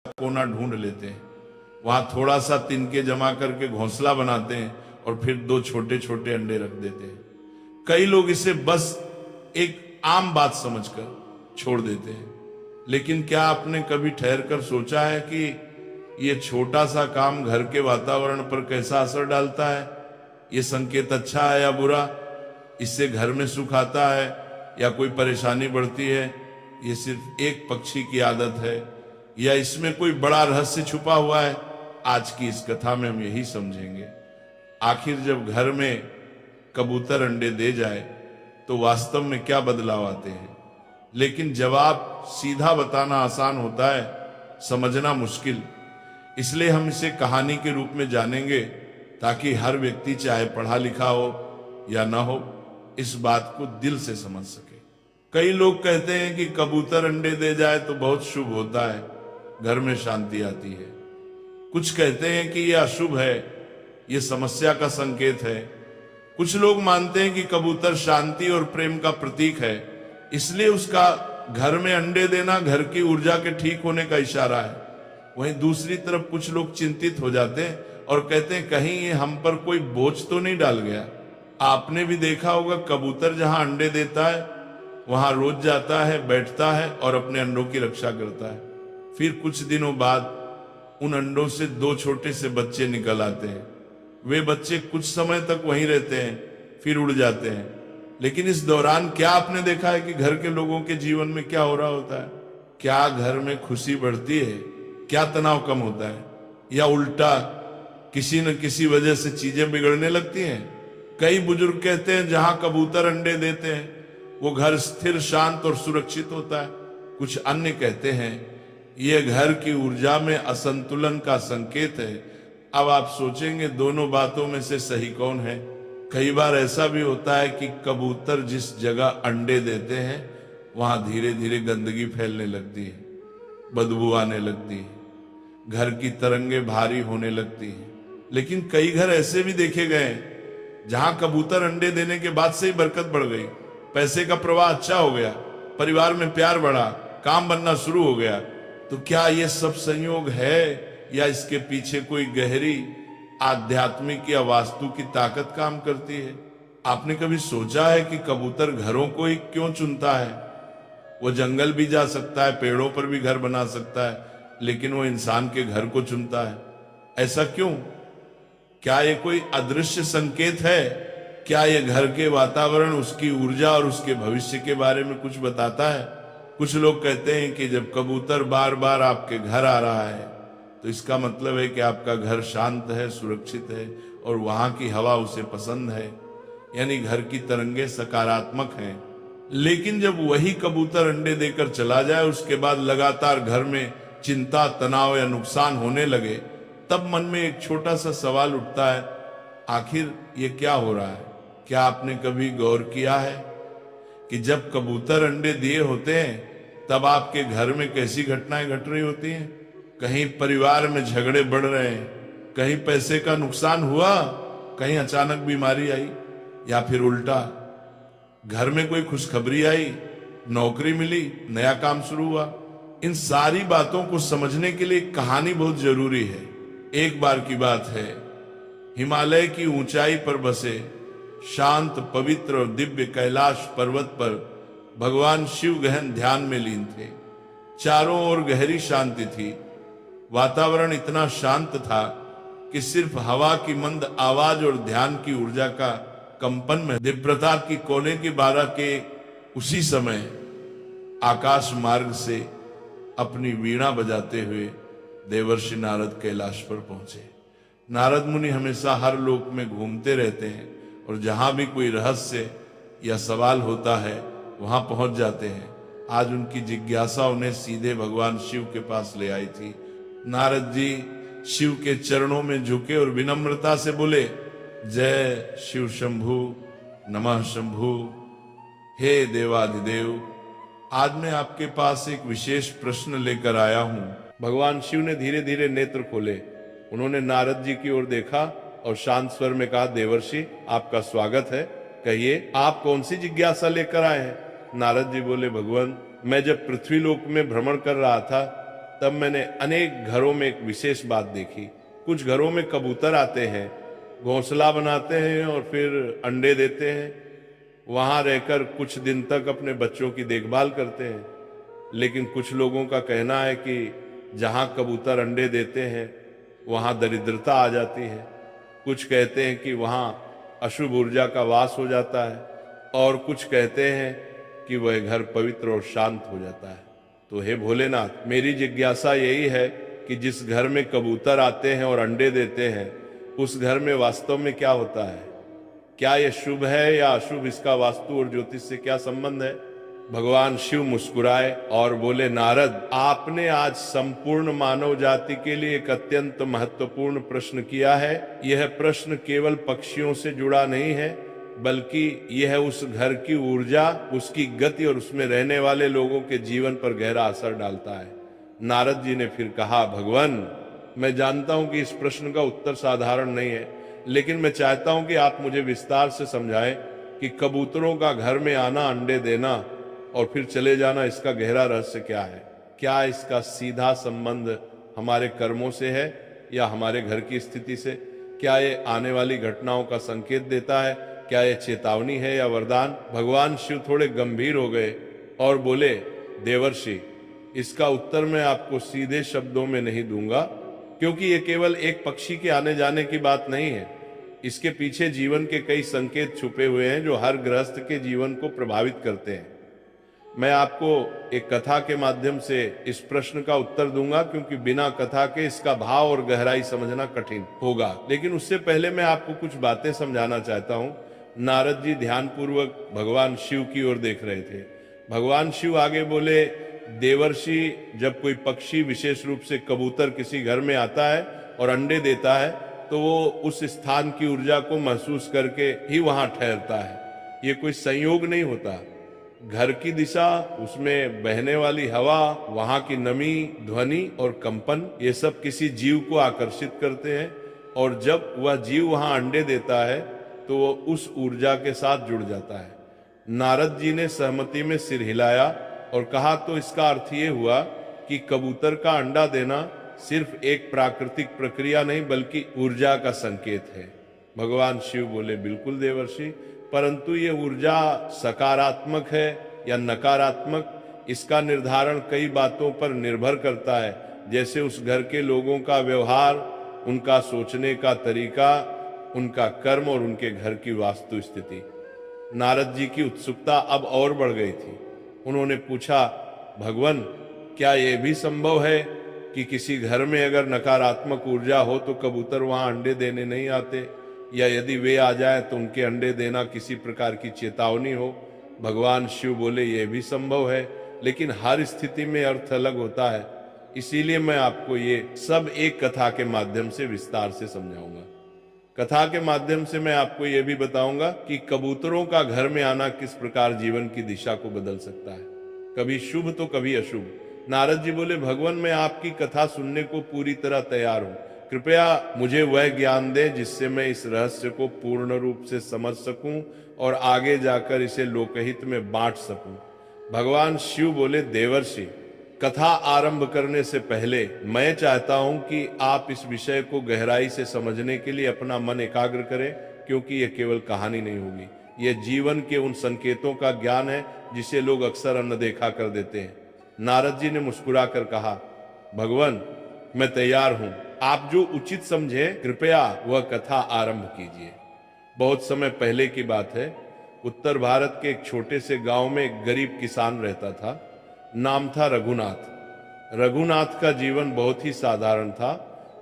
कोना ढूंढ लेते हैं, वहां थोड़ा सा तिनके जमा करके घोंसला बनाते हैं और फिर 2 छोटे छोटे अंडे रख देते हैं। कई लोग इसे बस एक आम बात समझकर छोड़ देते हैं, लेकिन क्या आपने कभी ठहर कर सोचा है कि ये छोटा सा काम घर के वातावरण पर कैसा असर डालता है? ये संकेत अच्छा है या बुरा? इससे घर में सुख आता है या कोई परेशानी बढ़ती है? ये सिर्फ एक पक्षी की आदत है या इसमें कोई बड़ा रहस्य छुपा हुआ है? आज की इस कथा में हम यही समझेंगे। आखिर जब घर में कबूतर अंडे दे जाए तो वास्तव में क्या बदलाव आते हैं? लेकिन जवाब सीधा बताना आसान होता है, समझना मुश्किल। इसलिए हम इसे कहानी के रूप में जानेंगे ताकि हर व्यक्ति चाहे पढ़ा लिखा हो या ना हो, इस बात को दिल से समझ सके। कई लोग कहते हैं कि कबूतर अंडे दे जाए तो बहुत शुभ होता है, घर में शांति आती है। कुछ कहते हैं कि यह अशुभ है, यह समस्या का संकेत है। कुछ लोग मानते हैं कि कबूतर शांति और प्रेम का प्रतीक है, इसलिए उसका घर में अंडे देना घर की ऊर्जा के ठीक होने का इशारा है। वहीं दूसरी तरफ कुछ लोग चिंतित हो जाते हैं और कहते हैं कहीं ये हम पर कोई बोझ तो नहीं डाल गया। आपने भी देखा होगा, कबूतर जहां अंडे देता है वहां रोज जाता है, बैठता है और अपने अंडों की रक्षा करता है। फिर कुछ दिनों बाद उन अंडों से 2 छोटे से बच्चे निकल आते हैं। वे बच्चे कुछ समय तक वहीं रहते हैं, फिर उड़ जाते हैं। लेकिन इस दौरान क्या आपने देखा है कि घर के लोगों के जीवन में क्या हो रहा होता है? क्या घर में खुशी बढ़ती है? क्या तनाव कम होता है? या उल्टा किसी न किसी वजह से चीजें बिगड़ने लगती हैं? कई बुजुर्ग कहते हैं जहां कबूतर अंडे देते हैं वो घर स्थिर, शांत और सुरक्षित होता है। कुछ अन्य कहते हैं यह घर की ऊर्जा में असंतुलन का संकेत है। अब आप सोचेंगे दोनों बातों में से सही कौन है? कई बार ऐसा भी होता है कि कबूतर जिस जगह अंडे देते हैं वहां धीरे धीरे गंदगी फैलने लगती है, बदबू आने लगती है, घर की तरंगे भारी होने लगती हैं। लेकिन कई घर ऐसे भी देखे गए जहां कबूतर अंडे देने के बाद से ही बरकत बढ़ गई, पैसे का प्रवाह अच्छा हो गया, परिवार में प्यार बढ़ा, काम बनना शुरू हो गया। तो क्या ये सब संयोग है या इसके पीछे कोई गहरी आध्यात्मिक या वास्तु की ताकत काम करती है? आपने कभी सोचा है कि कबूतर घरों को ही क्यों चुनता है? वो जंगल भी जा सकता है, पेड़ों पर भी घर बना सकता है, लेकिन वो इंसान के घर को चुनता है। ऐसा क्यों? क्या ये कोई अदृश्य संकेत है? क्या ये घर के वातावरण, उसकी ऊर्जा और उसके भविष्य के बारे में कुछ बताता है? कुछ लोग कहते हैं कि जब कबूतर बार बार आपके घर आ रहा है तो इसका मतलब है कि आपका घर शांत है, सुरक्षित है और वहां की हवा उसे पसंद है, यानी घर की तरंगे सकारात्मक हैं। लेकिन जब वही कबूतर अंडे देकर चला जाए, उसके बाद लगातार घर में चिंता, तनाव या नुकसान होने लगे, तब मन में एक छोटा सा सवाल उठता है, आखिर ये क्या हो रहा है? क्या आपने कभी गौर किया है कि जब कबूतर अंडे दिए होते हैं तब आपके घर में कैसी घटनाएं घट रही होती हैं? कहीं परिवार में झगड़े बढ़ रहे हैं, कहीं पैसे का नुकसान हुआ, कहीं अचानक बीमारी आई, या फिर उल्टा घर में कोई खुशखबरी आई, नौकरी मिली, नया काम शुरू हुआ। इन सारी बातों को समझने के लिए कहानी बहुत जरूरी है। एक बार की बात है, हिमालय की ऊंचाई पर बसे शांत, पवित्र और दिव्य कैलाश पर्वत पर भगवान शिव गहन ध्यान में लीन थे। चारों ओर गहरी शांति थी। वातावरण इतना शांत था कि सिर्फ हवा की मंद आवाज और ध्यान की ऊर्जा का कंपन में दिव्यता की कोने की 12 के उसी समय आकाश मार्ग से अपनी वीणा बजाते हुए देवर्षि नारद कैलाश पर पहुंचे। नारद मुनि हमेशा हर लोक में घूमते रहते हैं और जहां भी कोई रहस्य या सवाल होता है वहां पहुंच जाते हैं। आज उनकी जिज्ञासा उन्हें सीधे भगवान शिव के पास ले आई थी। नारद जी शिव के चरणों में झुके और विनम्रता से बोले, जय शिव शंभु, नमः शंभु। हे देवाधिदेव, आज मैं आपके पास एक विशेष प्रश्न लेकर आया हूं। भगवान शिव ने धीरे धीरे नेत्र खोले। उन्होंने नारद जी की ओर देखा और शांत स्वर में कहा, देवर्षि आपका स्वागत है, कहिए आप कौन सी जिज्ञासा लेकर आए हैं? नारद जी बोले, भगवान मैं जब पृथ्वी लोक में भ्रमण कर रहा था तब मैंने अनेक घरों में एक विशेष बात देखी। कुछ घरों में कबूतर आते हैं, घोंसला बनाते हैं और फिर अंडे देते हैं, वहां रहकर कुछ दिन तक अपने बच्चों की देखभाल करते हैं। लेकिन कुछ लोगों का कहना है कि जहां कबूतर अंडे देते हैं वहां दरिद्रता आ जाती है। कुछ कहते हैं कि वहां अशुभ ऊर्जा का वास हो जाता है, और कुछ कहते हैं कि वह घर पवित्र और शांत हो जाता है। तो हे भोलेनाथ, मेरी जिज्ञासा यही है कि जिस घर में कबूतर आते हैं और अंडे देते हैं, उस घर में वास्तव में क्या होता है? क्या यह शुभ है या अशुभ? इसका वास्तु और ज्योतिष से क्या संबंध है? भगवान शिव मुस्कुराए और बोले, नारद, आपने आज संपूर्ण मानव जाति के लिए एक अत्यंत महत्वपूर्ण प्रश्न किया है। यह प्रश्न केवल पक्षियों से जुड़ा नहीं है, बल्कि यह उस घर की ऊर्जा, उसकी गति और उसमें रहने वाले लोगों के जीवन पर गहरा असर डालता है। नारद जी ने फिर कहा, भगवान, मैं जानता हूं कि इस प्रश्न का उत्तर साधारण नहीं है, लेकिन मैं चाहता हूं कि आप मुझे विस्तार से समझाएं कि कबूतरों का घर में आना, अंडे देना और फिर चले जाना, इसका गहरा रहस्य क्या है? क्या इसका सीधा संबंध हमारे कर्मों से है या हमारे घर की स्थिति से? क्या ये आने वाली घटनाओं का संकेत देता है? क्या यह चेतावनी है या वरदान? भगवान शिव थोड़े गंभीर हो गए और बोले, देवर्षि, इसका उत्तर मैं आपको सीधे शब्दों में नहीं दूंगा, क्योंकि ये केवल एक पक्षी के आने जाने की बात नहीं है। इसके पीछे जीवन के कई संकेत छुपे हुए हैं जो हर गृहस्थ के जीवन को प्रभावित करते हैं। मैं आपको एक कथा के माध्यम से इस प्रश्न का उत्तर दूंगा, क्योंकि बिना कथा के इसका भाव और गहराई समझना कठिन होगा। लेकिन उससे पहले मैं आपको कुछ बातें समझाना चाहता हूं। नारद जी ध्यानपूर्वक भगवान शिव की ओर देख रहे थे। भगवान शिव आगे बोले, देवर्षि, जब कोई पक्षी, विशेष रूप से कबूतर, किसी घर में आता है और अंडे देता है, तो वो उस स्थान की ऊर्जा को महसूस करके ही वहां ठहरता है। ये कोई संयोग नहीं होता। घर की दिशा, उसमें बहने वाली हवा, वहां की नमी, ध्वनि और कंपन, ये सब किसी जीव को आकर्षित करते हैं, और जब वह जीव वहां अंडे देता है तो वो उस ऊर्जा के साथ जुड़ जाता है। नारद जी ने सहमति में सिर हिलाया और कहा, तो इसका अर्थ ये हुआ कि कबूतर का अंडा देना सिर्फ एक प्राकृतिक प्रक्रिया नहीं, बल्कि ऊर्जा का संकेत है। भगवान शिव बोले, बिल्कुल देवर्षि, परंतु ये ऊर्जा सकारात्मक है या नकारात्मक, इसका निर्धारण कई बातों पर निर्भर करता है, जैसे उस घर के लोगों का व्यवहार, उनका सोचने का तरीका, उनका कर्म और उनके घर की वास्तु स्थिति। नारद जी की उत्सुकता अब और बढ़ गई थी। उन्होंने पूछा, भगवान, क्या यह भी संभव है कि किसी घर में अगर नकारात्मक ऊर्जा हो तो कबूतर वहां अंडे देने नहीं आते, या यदि वे आ जाए तो उनके अंडे देना किसी प्रकार की चेतावनी हो? भगवान शिव बोले, यह भी संभव है, लेकिन हर स्थिति में अर्थ अलग होता है। इसीलिए मैं आपको ये सब एक कथा के माध्यम से विस्तार से समझाऊंगा। कथा के माध्यम से मैं आपको यह भी बताऊंगा कि कबूतरों का घर में आना किस प्रकार जीवन की दिशा को बदल सकता है, कभी शुभ तो कभी अशुभ। नारद जी बोले, भगवान, मैं आपकी कथा सुनने को पूरी तरह तैयार हूं। कृपया मुझे वह ज्ञान दे जिससे मैं इस रहस्य को पूर्ण रूप से समझ सकूं और आगे जाकर इसे लोकहित में बांट सकूं। भगवान शिव बोले, देवर्षि, कथा आरंभ करने से पहले मैं चाहता हूं कि आप इस विषय को गहराई से समझने के लिए अपना मन एकाग्र करें, क्योंकि यह केवल कहानी नहीं होगी, यह जीवन के उन संकेतों का ज्ञान है जिसे लोग अक्सर अनदेखा कर देते हैं। नारद जी ने मुस्कुराकर कहा, भगवान, मैं तैयार हूं, आप जो उचित समझे कृपया वह कथा आरंभ कीजिए। बहुत समय पहले की बात है। उत्तर भारत के एक छोटे से गांव में एक गरीब किसान रहता था। नाम था रघुनाथ। रघुनाथ का जीवन बहुत ही साधारण था।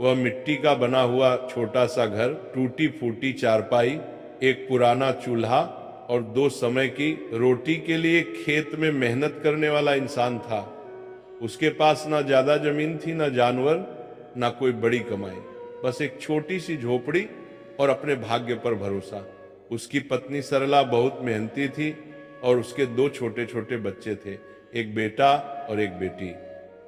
वह मिट्टी का बना हुआ छोटा सा घर, टूटी फूटी चारपाई, एक पुराना चूल्हा और 2 समय की रोटी के लिए खेत में मेहनत करने वाला इंसान था। उसके पास ना ज्यादा जमीन थी, ना जानवर, ना कोई बड़ी कमाई, बस एक छोटी सी झोपड़ी और अपने भाग्य पर भरोसा। उसकी पत्नी सरला बहुत मेहनती थी और उसके 2 छोटे छोटे बच्चे थे, एक बेटा और एक बेटी।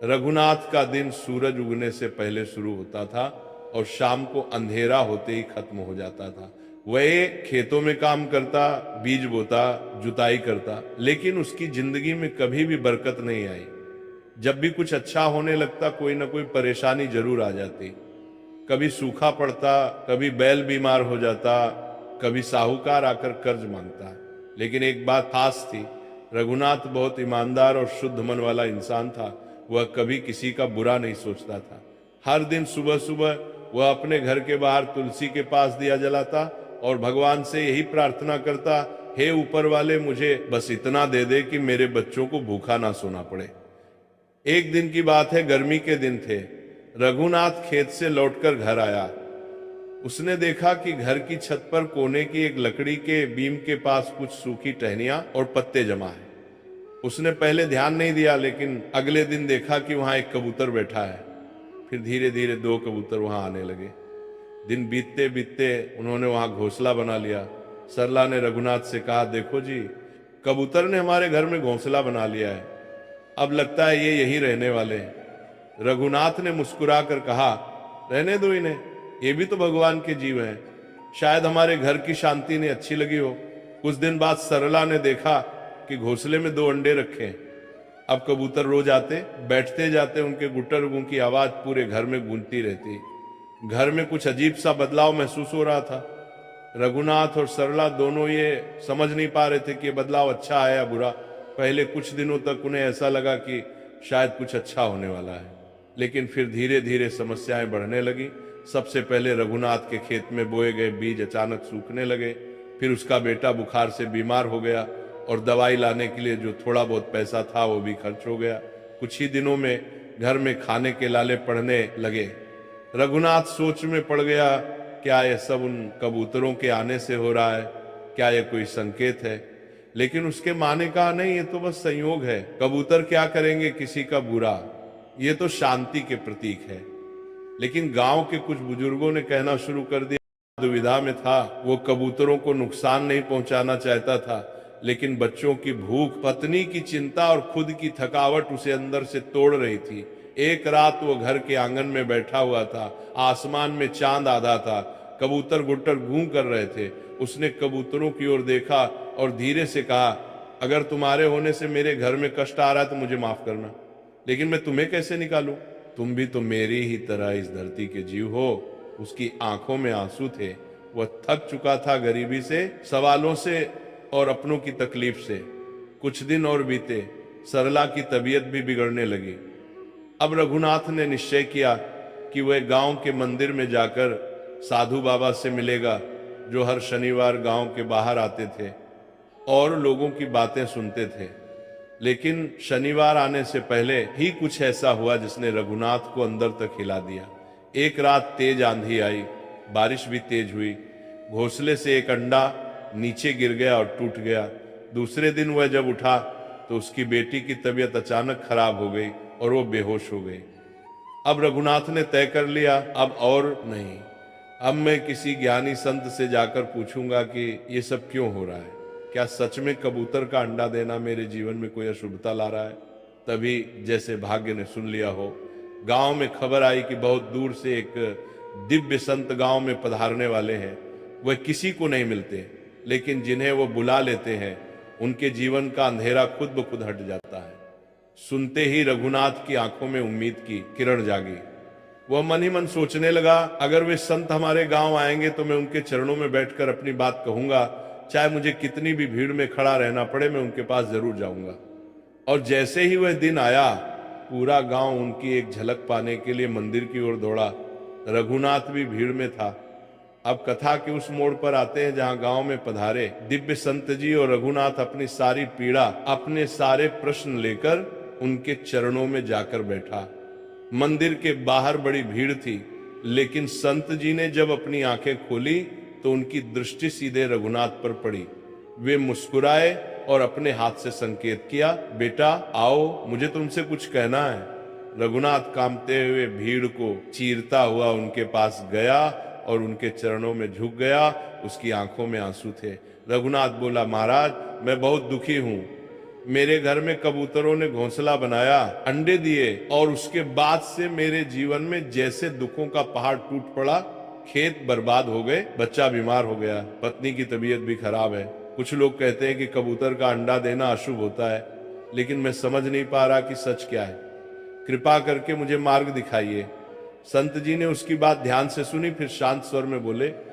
रघुनाथ का दिन सूरज उगने से पहले शुरू होता था और शाम को अंधेरा होते ही खत्म हो जाता था। वह खेतों में काम करता, बीज बोता, जुताई करता, लेकिन उसकी जिंदगी में कभी भी बरकत नहीं आई। जब भी कुछ अच्छा होने लगता कोई ना कोई परेशानी जरूर आ जाती। कभी सूखा पड़ता, कभी बैल बीमार हो जाता, कभी साहूकार आकर कर्ज मांगता। लेकिन एक बात खास थी, रघुनाथ बहुत ईमानदार और शुद्ध मन वाला इंसान था। वह कभी किसी का बुरा नहीं सोचता था। हर दिन सुबह सुबह वह अपने घर के बाहर तुलसी के पास दिया जलाता और भगवान से यही प्रार्थना करता, हे ऊपर वाले, मुझे बस इतना दे दे कि मेरे बच्चों को भूखा ना सोना पड़े। एक दिन की बात है, गर्मी के दिन थे। रघुनाथ खेत से लौटकर घर आया। उसने देखा कि घर की छत पर कोने की एक लकड़ी के बीम के पास कुछ सूखी टहनियां और पत्ते जमा है। उसने पहले ध्यान नहीं दिया, लेकिन अगले दिन देखा कि वहां एक कबूतर बैठा है। फिर धीरे धीरे 2 कबूतर वहां आने लगे। दिन बीतते बीतते उन्होंने वहां घोंसला बना लिया। सरला ने रघुनाथ से कहा, देखो जी, कबूतर ने हमारे घर में घोंसला बना लिया है। अब लगता है ये यहीं रहने वाले हैं। रघुनाथ ने मुस्कुरा कर कहा, रहने दो इन्हें, ये भी तो भगवान के जीव हैं। शायद हमारे घर की शांति ने अच्छी लगी हो। कुछ दिन बाद सरला ने देखा कि घोंसले में 2 अंडे रखे हैं। अब कबूतर रोज आते, बैठते जाते, उनके गुट्टर की आवाज पूरे घर में गूंजती रहती। घर में कुछ अजीब सा बदलाव महसूस हो रहा था। रघुनाथ और सरला दोनों ये समझ नहीं पा रहे थे कि ये बदलाव अच्छा है या बुरा। पहले कुछ दिनों तक उन्हें ऐसा लगा कि शायद कुछ अच्छा होने वाला है, लेकिन फिर धीरे धीरे समस्याएं बढ़ने लगी। सबसे पहले रघुनाथ के खेत में बोए गए बीज अचानक सूखने लगे। फिर उसका बेटा बुखार से बीमार हो गया और दवाई लाने के लिए जो थोड़ा बहुत पैसा था वो भी खर्च हो गया। कुछ ही दिनों में घर में खाने के लाले पड़ने लगे। रघुनाथ सोच में पड़ गया, क्या यह सब उन कबूतरों के आने से हो रहा है? क्या यह कोई संकेत है? लेकिन उसके माँ ने कहा, नहीं, ये तो बस संयोग है। कबूतर क्या करेंगे किसी का बुरा, ये तो शांति के प्रतीक है। लेकिन गांव के कुछ बुजुर्गों ने कहना शुरू कर दिया, दुविधा में था। वो कबूतरों को नुकसान नहीं पहुंचाना चाहता था, लेकिन बच्चों की भूख, पत्नी की चिंता और खुद की थकावट उसे अंदर से तोड़ रही थी। एक रात वो घर के आंगन में बैठा हुआ था। आसमान में चांद आधा था। कबूतर गुट्टर गूं कर रहे थे। उसने कबूतरों की ओर देखा और धीरे से कहा, अगर तुम्हारे होने से मेरे घर में कष्ट आ रहा है तो मुझे माफ करना, लेकिन मैं तुम्हें कैसे निकालूं? तुम भी तो मेरी ही तरह इस धरती के जीव हो। उसकी आंखों में आंसू थे। वह थक चुका था गरीबी से, सवालों से और अपनों की तकलीफ से। कुछ दिन और बीते। सरला की तबीयत भी बिगड़ने लगी। अब रघुनाथ ने निश्चय किया कि वह गांव के मंदिर में जाकर साधु बाबा से मिलेगा, जो हर शनिवार गांव के बाहर आते थे और लोगों की बातें सुनते थे। लेकिन शनिवार आने से पहले ही कुछ ऐसा हुआ जिसने रघुनाथ को अंदर तक हिला दिया। एक रात तेज आंधी आई, बारिश भी तेज हुई। घोंसले से एक अंडा नीचे गिर गया और टूट गया। दूसरे दिन वह जब उठा तो उसकी बेटी की तबीयत अचानक खराब हो गई और वो बेहोश हो गई। अब रघुनाथ ने तय कर लिया, अब और नहीं, अब मैं किसी ज्ञानी संत से जाकर पूछूंगा कि ये सब क्यों हो रहा है। क्या सच में कबूतर का अंडा देना मेरे जीवन में कोई अशुभता ला रहा है? तभी जैसे भाग्य ने सुन लिया हो, गांव में खबर आई कि बहुत दूर से एक दिव्य संत गांव में पधारने वाले हैं। वह किसी को नहीं मिलते, लेकिन जिन्हें वो बुला लेते हैं उनके जीवन का अंधेरा खुद ब खुद हट जाता है। सुनते ही रघुनाथ की आंखों में उम्मीद की किरण जागी। वह मन ही मन सोचने लगा, अगर वे संत हमारे गांव आएंगे तो मैं उनके चरणों में बैठकर अपनी बात कहूंगा। चाहे मुझे कितनी भी भीड़ में खड़ा रहना पड़े, मैं उनके पास जरूर जाऊंगा। और जैसे ही वह दिन आया, पूरा गांव उनकी एक झलक पाने के लिए मंदिर की ओर दौड़ा। रघुनाथ भी भीड़ में था। अब कथा के उस मोड़ पर आते हैं जहां गांव में पधारे दिव्य संत जी और रघुनाथ अपनी सारी पीड़ा, अपने सारे प्रश्न लेकर उनके चरणों में जाकर बैठा। मंदिर के बाहर बड़ी भीड़ थी, लेकिन संत जी ने जब अपनी आंखें खोली तो उनकी दृष्टि सीधे रघुनाथ पर पड़ी। वे मुस्कुराए और अपने हाथ से संकेत किया, बेटा आओ, मुझे तुमसे कुछ कहना है। रघुनाथ कांपते हुए भीड़ को चीरता हुआ उनके पास गया और उनके चरणों में झुक गया। उसकी आंखों में आंसू थे। रघुनाथ बोला, महाराज, मैं बहुत दुखी हूं। मेरे घर में कबूतरों ने घोंसला बनाया, अंडे दिए, और उसके बाद से मेरे जीवन में जैसे दुखों का पहाड़ टूट पड़ा। खेत बर्बाद हो गए, बच्चा बीमार हो गया, पत्नी की तबीयत भी खराब है। कुछ लोग कहते हैं कि कबूतर का अंडा देना अशुभ होता है, लेकिन मैं समझ नहीं पा रहा कि सच क्या है। कृपा करके मुझे मार्ग दिखाइए। संत जी ने उसकी बात ध्यान से सुनी, फिर शांत स्वर में बोले,